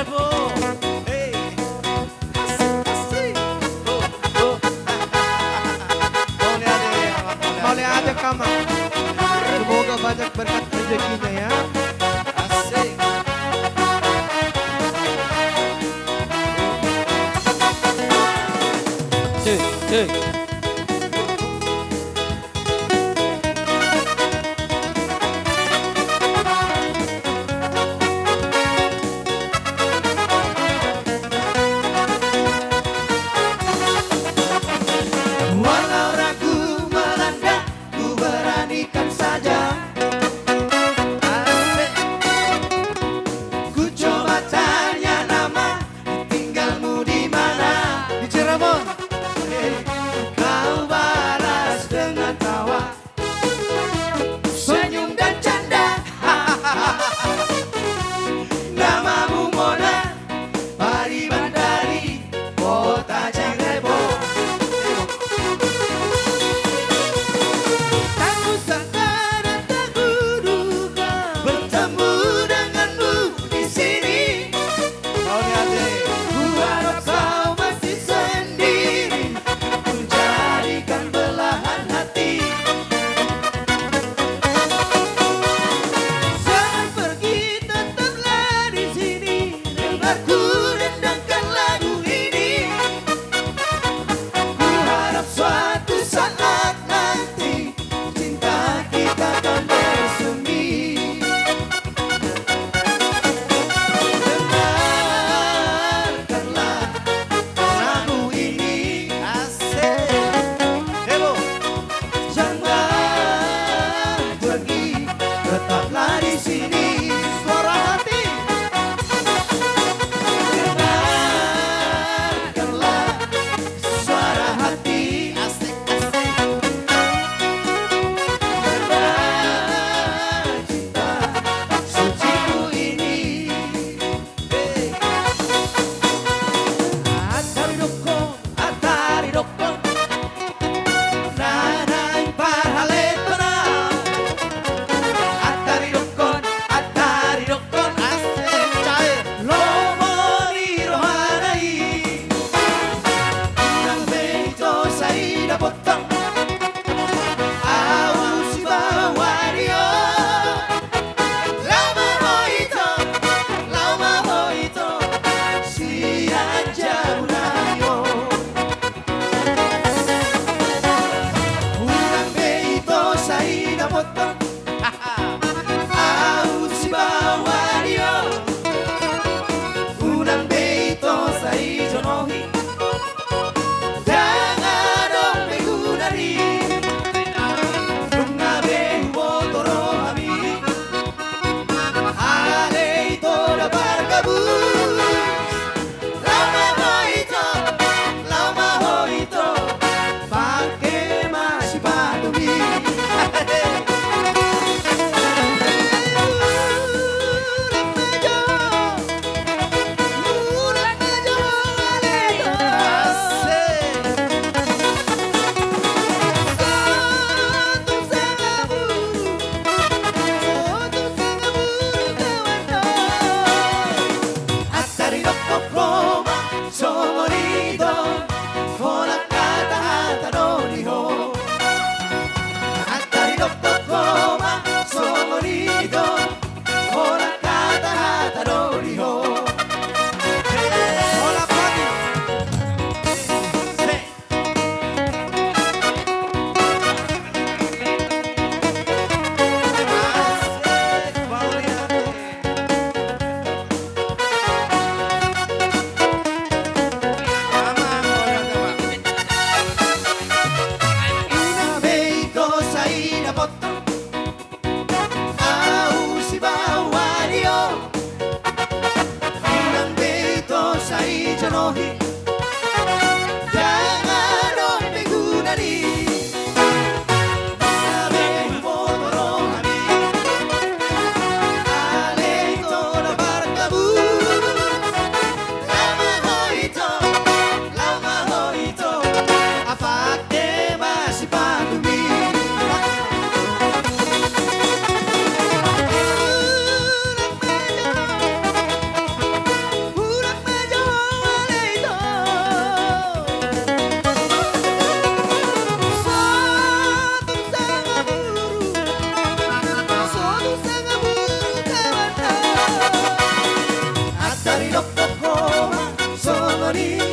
po. Hey. Asik. Oh. Oleh ada kamar. Semoga banyak berkat rezekinya ya. Asik. Cek. Walau ragu melanda, ku beranikan saja. Asik. Ku coba tanya nama, tinggalmu di mana? Di Cirebon. Kau balas dengan tawa, senyum dan canda. Namamu Mona, Pari Bandari, kota Cirebon. Tak kusangka dan tak kuduga bertemu denganmu di sini. Ku harap kau masih sendiri, ku jadikan belahan hati. Jangan pergi, tetaplah di sini, dengarku dendangkan lagu ini. Ku harap suatu saat nanti cinta kita akan bersemi. Dengarkanlah lagu ini. Asik. Hebo. Jangan pergi, tetaplah di sini. Suara hati. Dengarkanlah suara hati. Asik. Dengar cinta suciku ini. Hey. Atari dokon, nanay parhaletona. Atari dokon, Asik. Cair. lomoni rohanai. Nang beito saida potong, au si bawario. Lama hoito, si aja unayo. Unang beito saida potong, au si bawario. Unang beito saijo no hi, dangadong megunari. Nunga behu botoro ami, aleito da bargabus. Lama hoito, pake masih padumi. Atari dokko koma, somorido, kona kata hata no niho. Atari dokko koma, somorido, kona kata hata no niho. Hola pagi. Asik. Baliante. Una beito saida potong, au si bawario. Unang beito saida no hi, dangadong megunari. Nunga behu botoro ami, aleito da bargabus. Lama hoito, apake masih padumi. harmoni